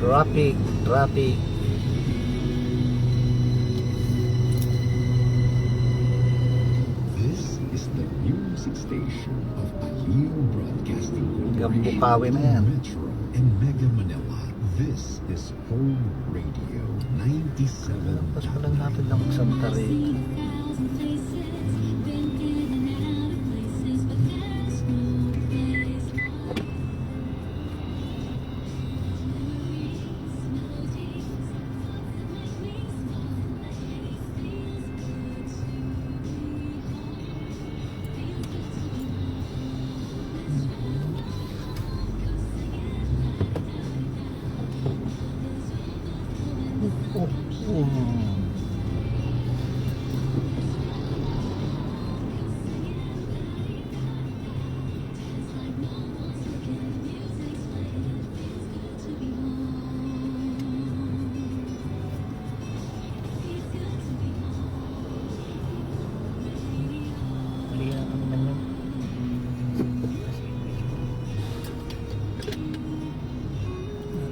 Traffic, traffic. This is the music station of Aliw Broadcasting Hanggang Corporation, Bukawi na yan. Metro and Mega Manila. This is Home Radio 97. Tapos palang natin ng Santa Rita.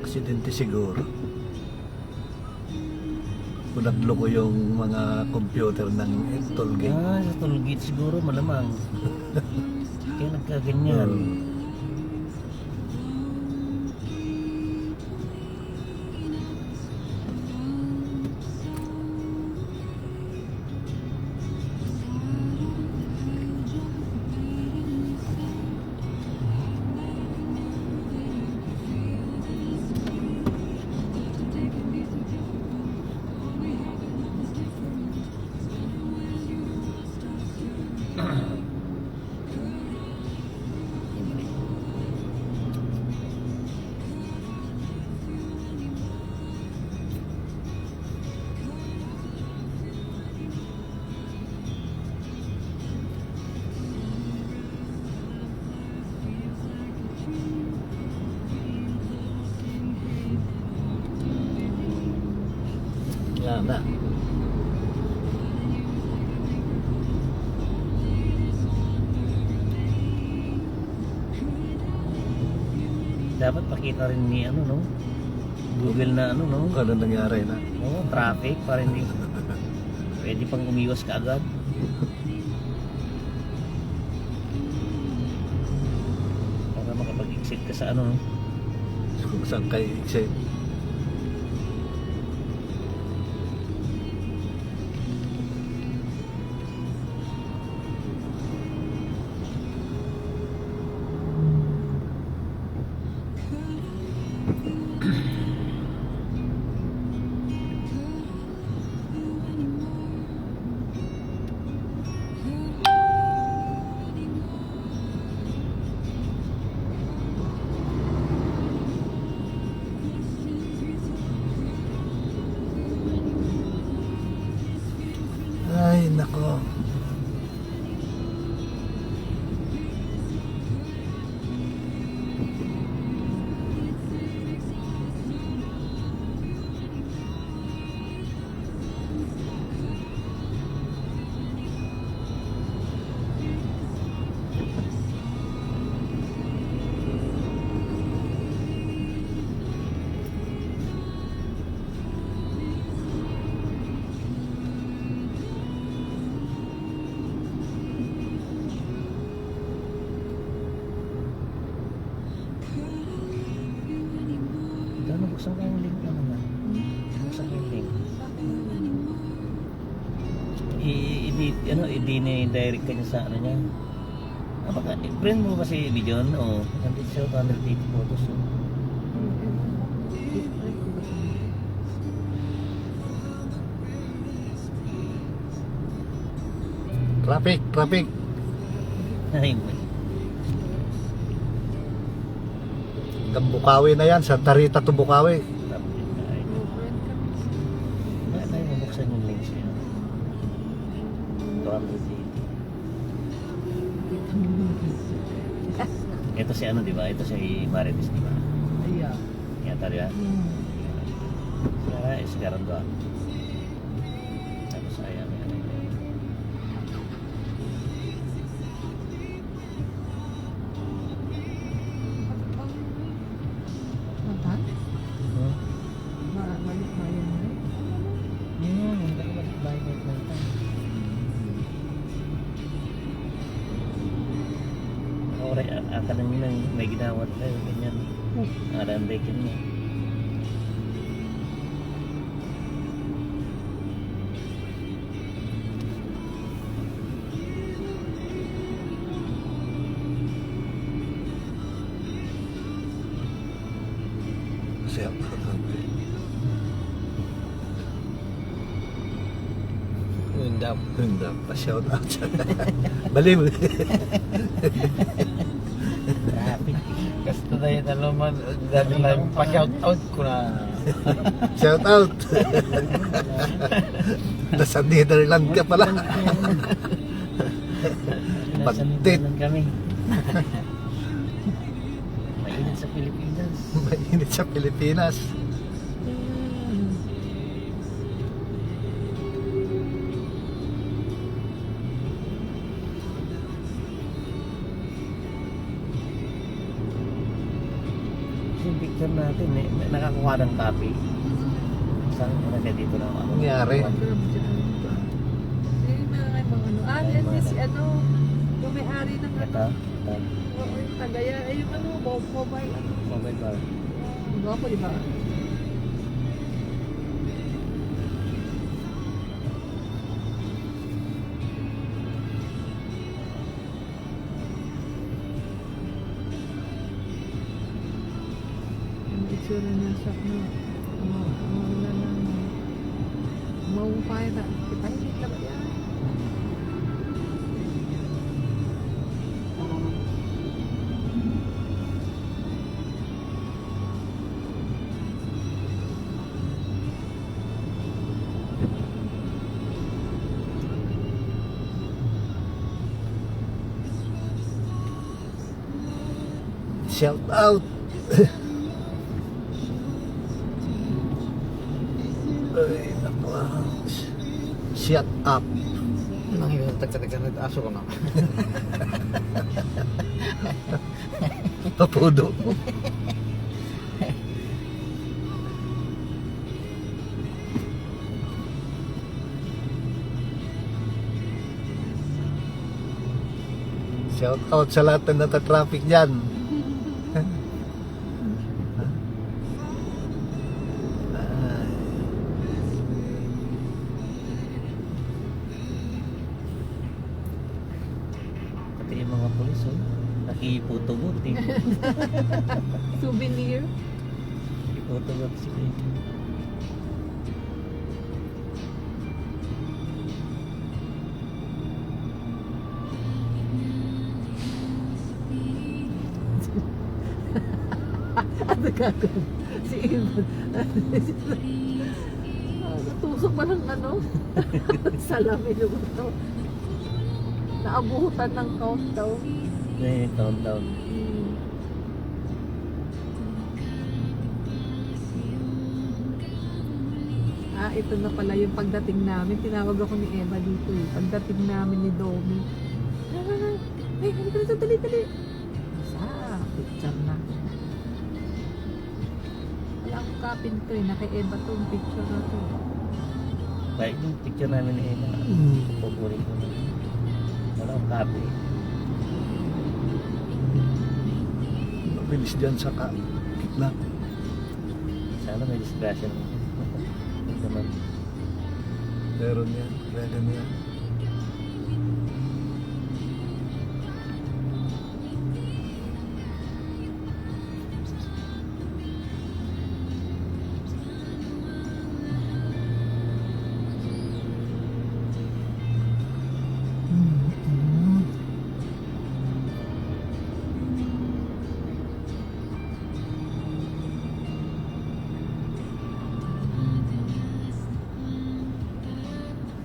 Aksidente siguro. Punaglo ko yung mga computer ng toll gate. Sa toll gate siguro malamang. Kaya nagkaganyan. Yan na. Dapat pakita rin ni ano no? Google na ano no? Kung ano nangyari na. Oo, traffic para hindi pwede pang umiwas ka agad. Para makapag-exit ka sa ano no? Kung saan kayo exit. Ay, nako. Buksan ko yung link naman na. Buksan ko yung link. I-direct ka niya sa ano niya. Baka, friend mo ba si video? Oo. Nandito siya 180 photos. Traffic, traffic. Ay, Hanggang Bukawi na yan. Santa Rita to Bukawi. Ay, mabuksan yung link siya. 280. Ito si ano, di ba? Ito si Marites, di ba? Iya. Yan, tadi ya. Sekarang doa. Tapos saya. Mantan? Hmm? may ginawa tayo, ganyan. Arandekin niya. Shout out. Hindi pa shout out. Baliw. Grabe. Gusto na yun, alam mo, dati na yung pa-shoutout ko na. Shout out. Nasa Netherlands ka pala. Bandit. Nasa kami. Mainit sa Pilipinas. Mainit sa Pilipinas. Yung picture natin, nakakuha ng copy. Saan ka dito na ako? Nangyari. Yan si ano, yung may-ari ng ano, Ito? oo, yung Tagaya, ay yung ano, mobile, ano. Mobile bar. Ang gwapo, di ba? Yung itsura niya sa ano, mawala na, mawupay na, kita hindi ka ba yan? Shout out. Ay, naku. Shut up. Nang yung tagsa-tagsa na aso ko na. Papudo. Shout out sa lahat na nata-traffic dyan. Pati yung mga pulis, oh. Nakiputo-bot, eh. Souvenir. Nakiputo-bot sila, eh. Ano gagawin? Si Ivan. Natusok pa ng ano? Salamin yung ito. Naabuhutan ng countdown. Yan yung countdown. Ito na pala yung pagdating namin. Tinawag ako ni Eva dito eh. Pagdating namin ni Domi. Ay, halika na ito, dali. Picture na. Wala akong copy nito eh. Naka Eva to yung picture na to. Baik yung picture namin ni Eva. Pupunin ko na. Wala akong copy. Mabilis dyan sa gitna. Sana may discretion. Ito naman. Meron yan. Meron yan.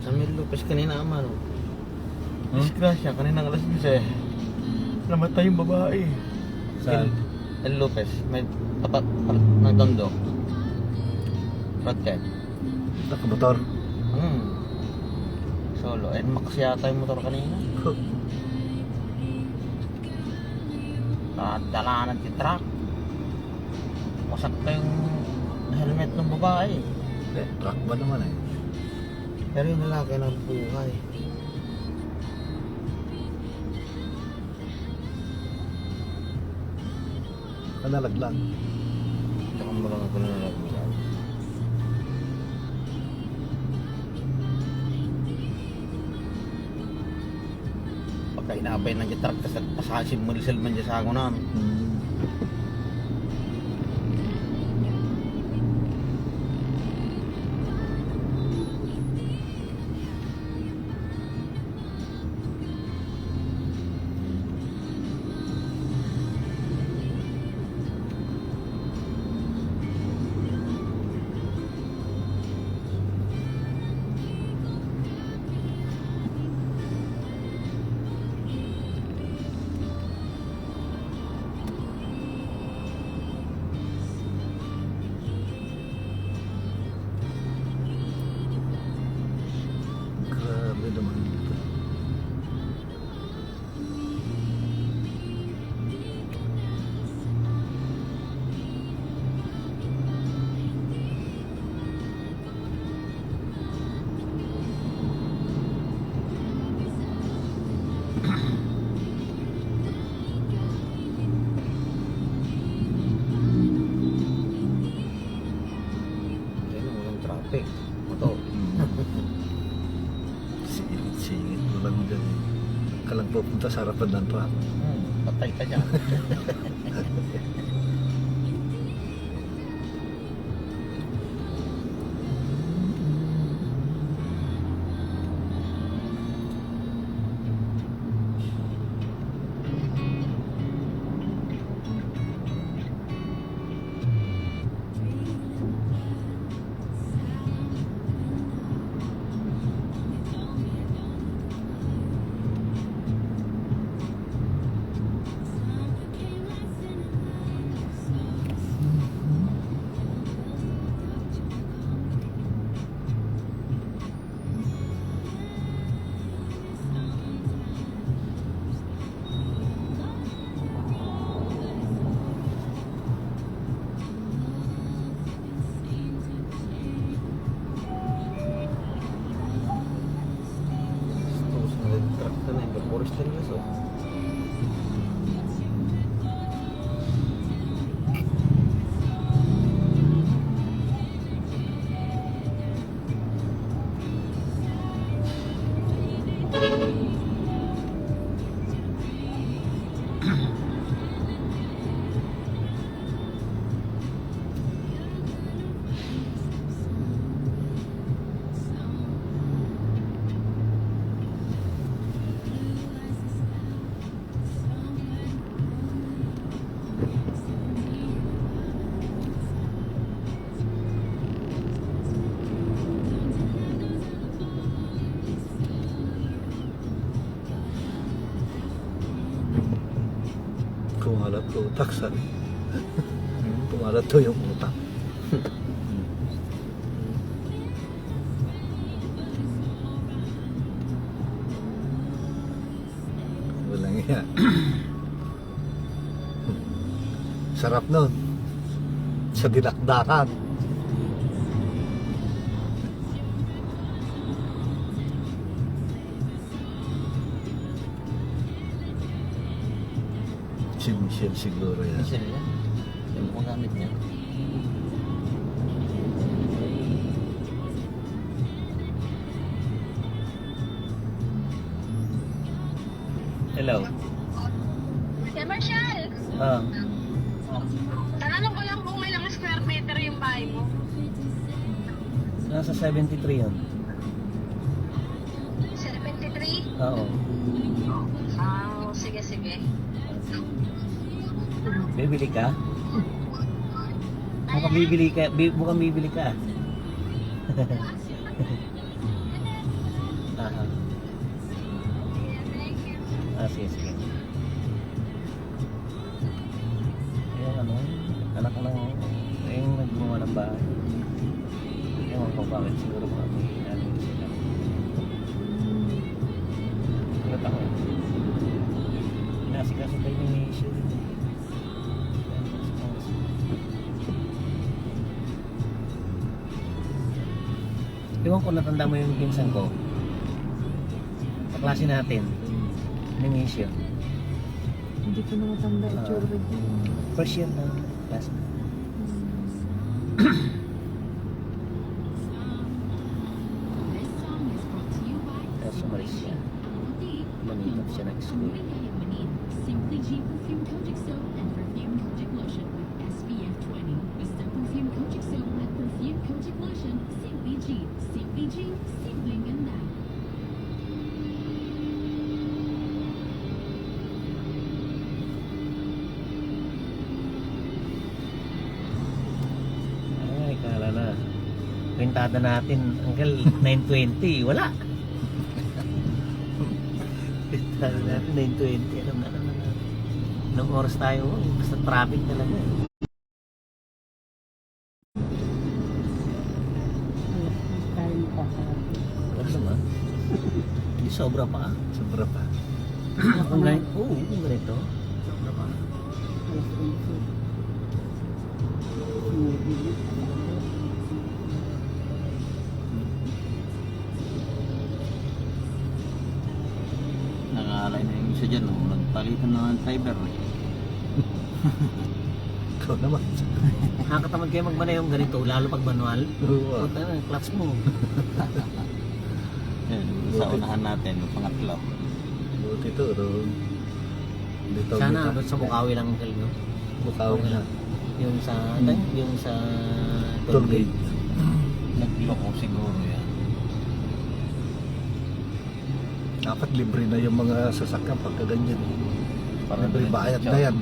Samuel Lopez kanina ama, no? Disgrasya, kanina alas 10. Namatay yung babae. Saan? El Lopez, may tapat ng tondo. Fronted. Nakamotor. Solo. NMAX yata yung motor kanina. Dalanan si truck. Wasak pa yung helmet ng babae. Truck ba naman eh? Pero yung lalaki ng buhay. Baka nalaglag. Tsaka mo lang ako nalaglag. Pagka inabay ng truck, tas pasasin mo man dyan sa ako na. Grabe naman dito. Ayun, walang traffic. Ito. Singit mo lang dyan eh. Ka lang pupunta sa harapan ng truck. Patay ka dyan. Tapos nag-truck ka na yung forest na nila so. Kumalat to utak sabi. Kumalat to yung utak. Walang iya. Sarap nun. Sa dinakdakan. Si Michelle siguro yan. Michelle yan. Yung kung gamit niya. Hello. Sir Marshall, Ah, tanong ko lang kung may ilang square meter yung bahay mo. nasa 73 yun. 73? Oo. Sige, sige. Bibili ka? Mukhang bibili ka. Mukhang bibili ka. Aha. Sige, sige. Yung ano, anak ng, yung nagbuwa ng bahay. Yung kung bakit siguro mga may ano sila. Ba't ako? Nasikaso tayo ni Michelle. Ewan ko natanda mo yung pinsan ko. Kaklase natin. Ni Michelle. Hindi ko na matanda itsura din. First year na class na. Tapos umalis siya. Manitap siya ng school. Simply G Perfume Kojic Soap and Perfume Kojic Lotion with SPF 20. Basta Perfume Kojic Soap at Perfume Kojic Lotion. Simply G. Simply G. Simply ganda. Ay, kala na. Pintada natin, Uncle, 9:20. Wala. Pintada natin, 9:20. Alam na. Nung oras tayo, basta traffic talaga. Wala naman. Hindi sobra pa. Sobra pa. Kung ganito, kung ganito. Sobra pa. Nakaalay na yung isa dyan, nagpalitan na ng driver. Ikaw naman. Nakakatamad kayo magmanay yung ganito, lalo pag manual. Oo. Puta na, clutch mo. Yan, sa unahan natin, yung pangatlo. Buti to, dito. Sana doon sa Bukawi lang ang no? Bukawi na. Yung sa, yung sa Toll gate. Nagloko siguro yan. Dapat libre na yung mga sasakyan pagka ganyan. Para Libre bayad na yan.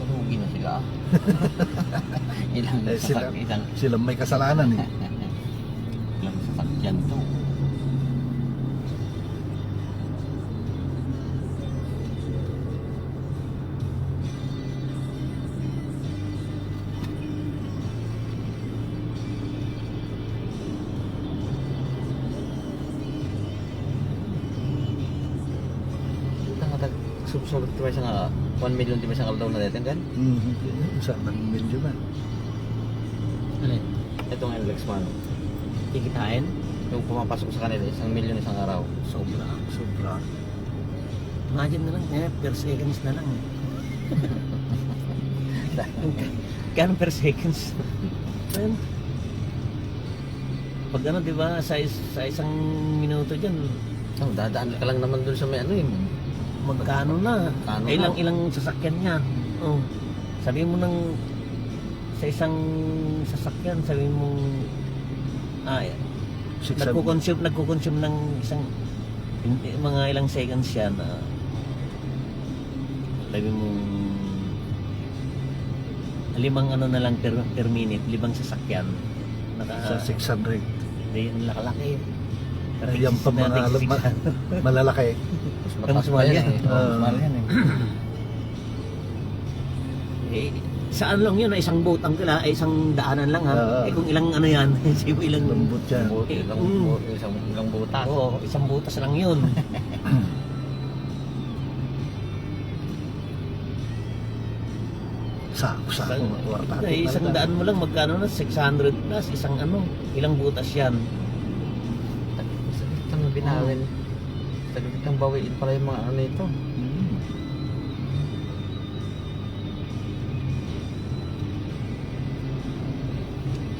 Malugi na sila. Ilang Silang may kasalanan eh. ilang sasakyan to. subsulot di ba siya nga 1 million di ba siya kaldaw na dito kan? Saan ng milyon na? Ano yun? Ito nga yung Lex Mano. Kikitain yung pumapasok sa kanila 1 million isang araw. Sobra. Sobra. Imagine na lang, per seconds na lang. Kano per seconds? Ayun. Pag ano, di ba, sa isang minuto dyan, Dadaan ka lang naman dun sa may ano yun. magkano na? Magkano Ilang sasakyan yan. Oh. Sabi mo ng sa isang sasakyan, sabi mo nagko-consume ng isang mga ilang seconds yan. Sabi mo 5 ano na lang per minute, 5 sasakyan. Sa 600. Hindi yung lakalaki. Yan pa mga malalaki. Mas mahal yan. Mahal yan eh. Eh, saan lang yun? Isang boat ang kila, isang daanan lang ha. Eh kung ilang ano yan, sibo ilang Lambot yan. Ilang butas. Oo, isang butas lang yun. Sa kwarta. Isang daan mo lang magkano na 600 plus isang ano, ilang butas yan. Ito na binawin. Saglit kang bawiin pala yung mga ano ito.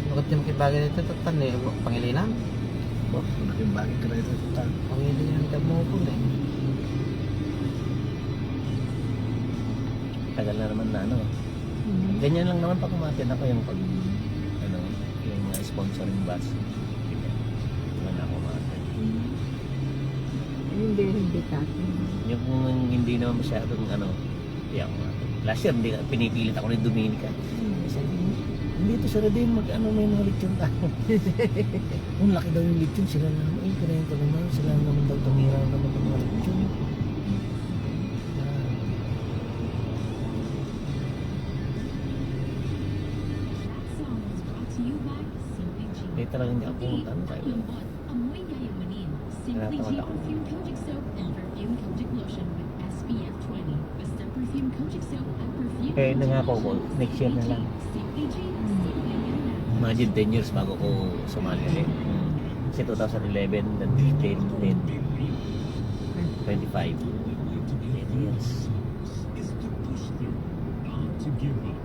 Bakit yung makibagay nito? Tatan eh. Pangilinan? Malaking bagay ka na ito. Pangilinan ka mo po eh. Tagal na naman na ano. Ganyan lang naman pag umatin ako yung pag ano, yung sponsoring bus. Wala na ako umatin. Hindi kasi. Yung kung hindi naman masyadong ano, hindi ako umatin. Last year, pinipilit ako ni Dominica. Sabi niya, hindi ito sa Radin, mag-ano may mga lechon tayo. Ang laki daw yung lechon, sila naman, kinayin ko naman, sila naman daw tumira naman ng mga lechon. Song is brought to you by Simply G. Eh talagang hindi ako pumunta, ano tayo? Lembot, amoy yayamanin. Simply G Tinatamad ako. Perfume Kojic Soap and Perfume Kojic Lotion with SPF 20. Basta Perfume Kojic Soap at Perfume Kaya na nga Kojic po, Lotion. next year na lang. Simply G, Simply ganda. Imagine 10 years bago ko sumali ulit. Kasi 2011, then 15, then 25. 10 Yes. is to push through, not to give up.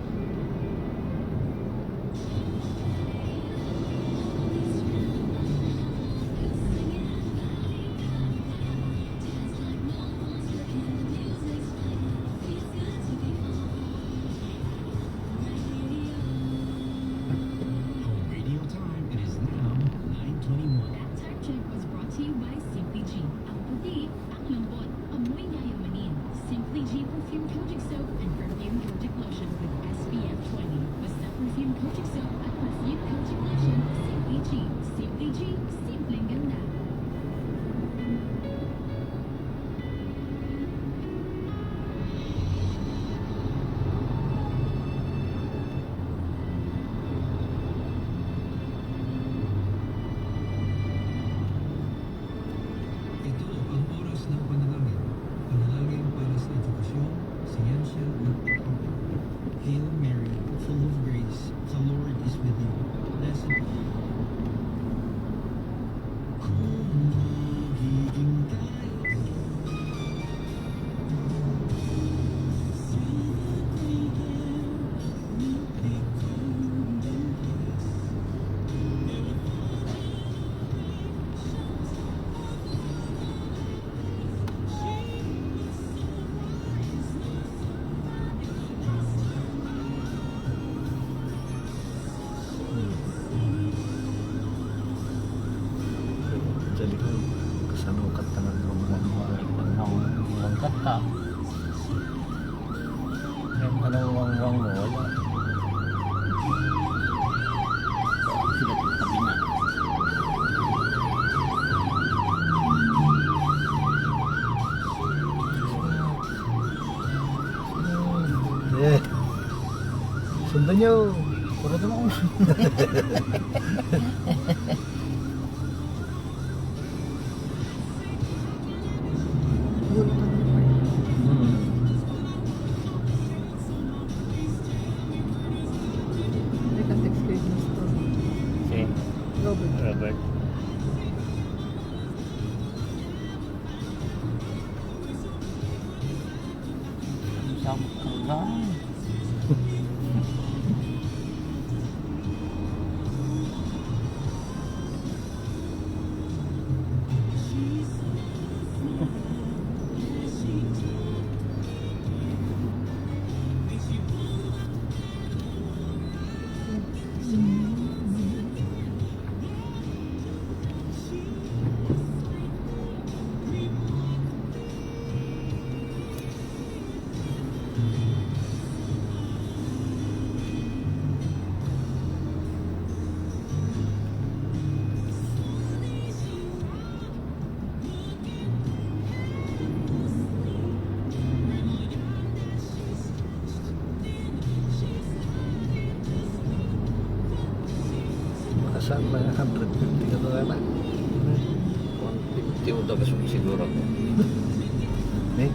Home radio time. It is now 9:21. That time check was brought to you by Simply G. Ang puti, ang lambot, amoy yayamanin. Simply G Perfume Kojic Soap and Perfume Kojic Lotion with SPF 20. Basta Perfume Kojic Soap at Perfume Kojic Lotion. Simply G. Simply G. Simpleng ganda. Ito ang oras ng panalangin. Panalangin para sa edukasyon, siyensya at pagkakamit. Hail Mary, full of grace, the Lord is with you. Blessed are you. Kung magiging tayo, Sa likod, kasanukat na ng mga Ang kata. Anong wang-wang mo? Wala. Sila tabi na. Eh, sundan nyo. Puro naman. Nag-text ko yung gusto. Si Robert. Robert. Sama ka lang. Saan ba 150 ka na naman? 150 mo daw kasi siguro ko. Eh,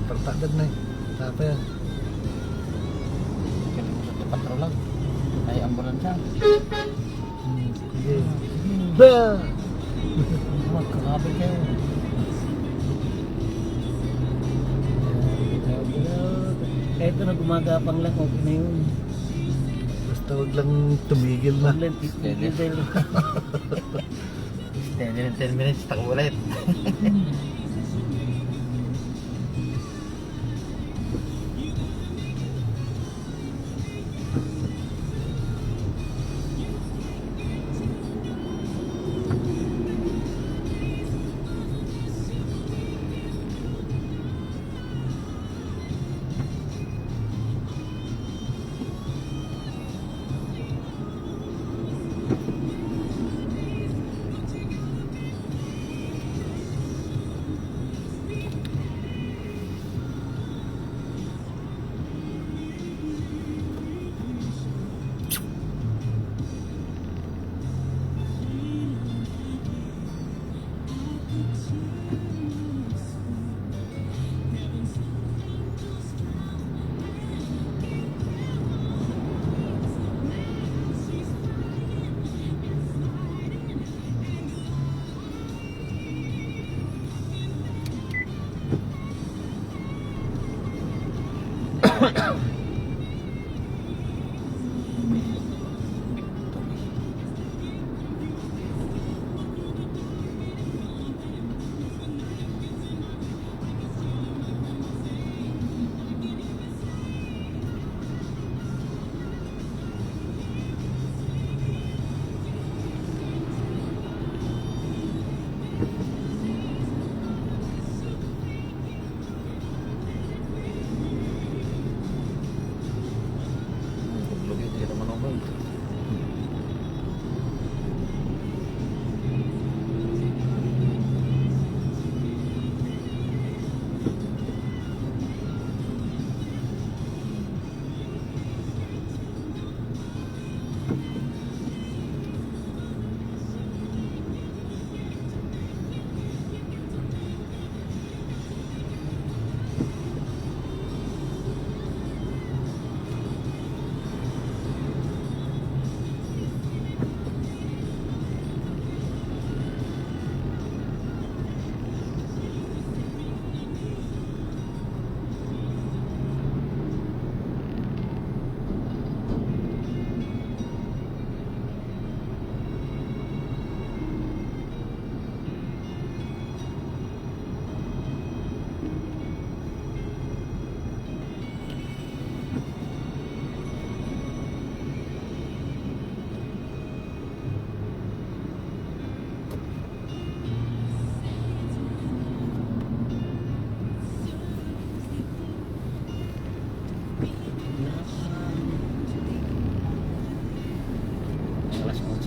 pertagad na eh. Apa yan? Kaya mo sa patro lang. Ay ambulansya. Sige. Ba! Magkakabit kayo. Eto na gumagapang lang, okay na yun. Basta wag lang tumigil na. Wag lang titigil dahil. Steady ng 10 minutes, takbo ulit.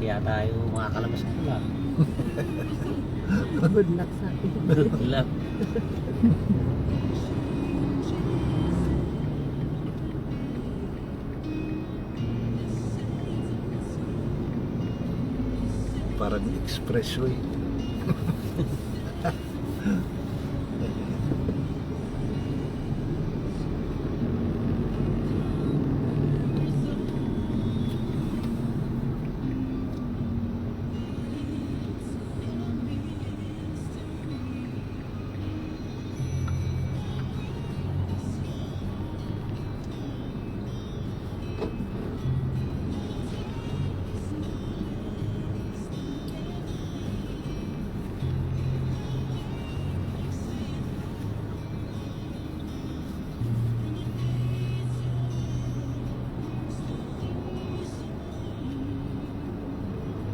kasi yata yung makakalabas ko lang. Good luck sa akin. Good luck. Parang expressway.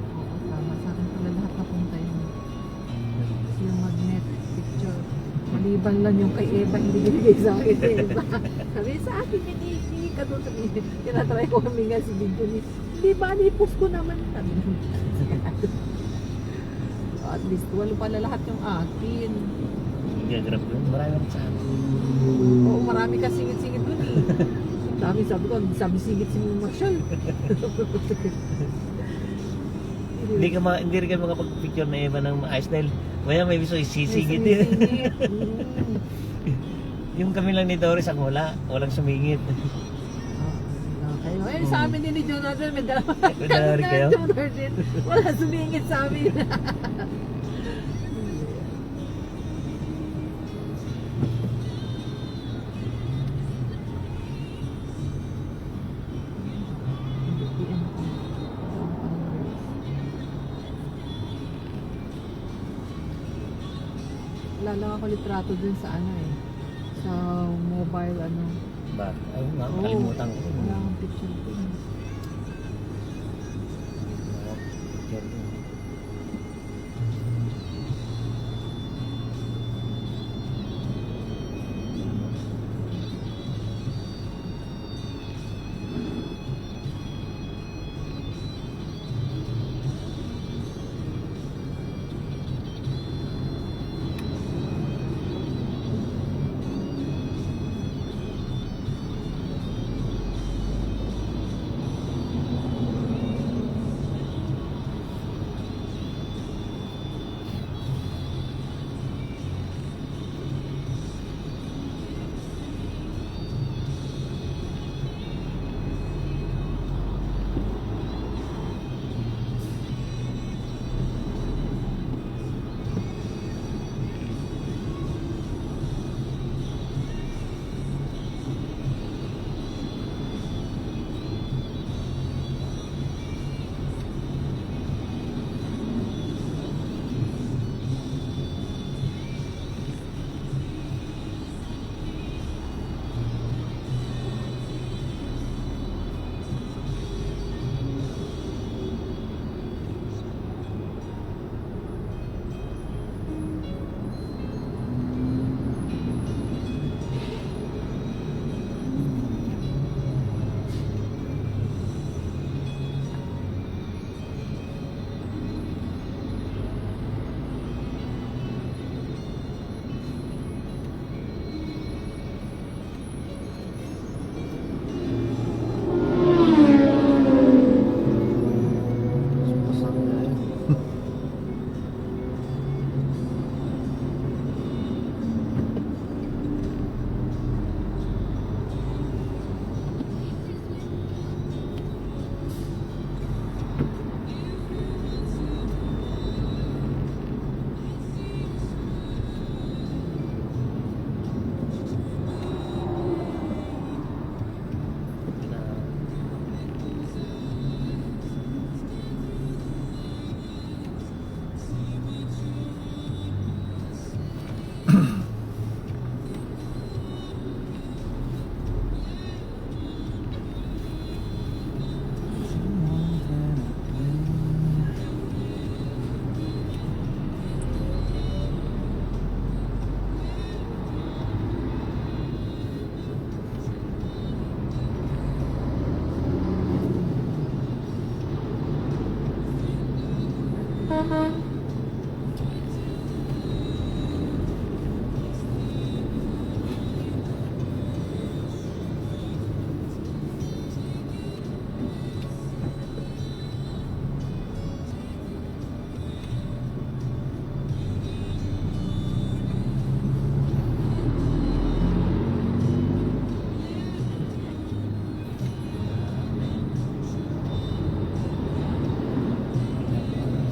Oo, tama sa akin pala lahat napunta yun. Yung magnet picture. Maliban lang yung kay Eva, hindi binigay sa akin si Eva. Sabi sa akin, hindi ka doon. Sabi, tinatry ko huminga si Big Johnny. Hindi ba, nipos ko naman. Sabi naman. At least, walo pala lahat yung akin. Gagrap yun. Marami ako sa akin. Oo, marami ka singit-singit doon eh. Dami sabi ko, sabi singit si Marshall. Hindi rin ka makapag-picture na Eva ng maayos dahil maya may biso isisingit din. Singit. Yung kami lang ni Doris ang walang sumingit. Okay. Eh, sa amin din ni Jonathan, may dalawa. May dalawa rin kayo? Jonathan, wala sumingit sa amin. Wala lang ako litrato dun sa ano eh. Sa mobile ano. Ba? Ayun nga, Oo. kalimutan ko. Wala akong picture dun. Picture ko.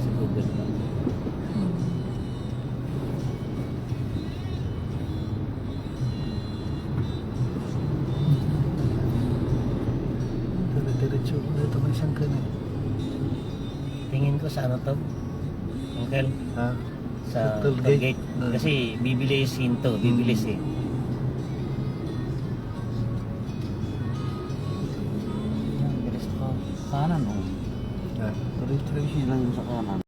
Sa Google Map. Dire-diretso ko dito may isang ganun. Tingin ko sa ano to? Uncle, Ha? sa Sa toll toll gate. gate. Kasi bibilis hinto, bibilis eh. Bilis ko. Kanan, oh. Ha? Tuloy-tuloy siya lang yung sa kanan.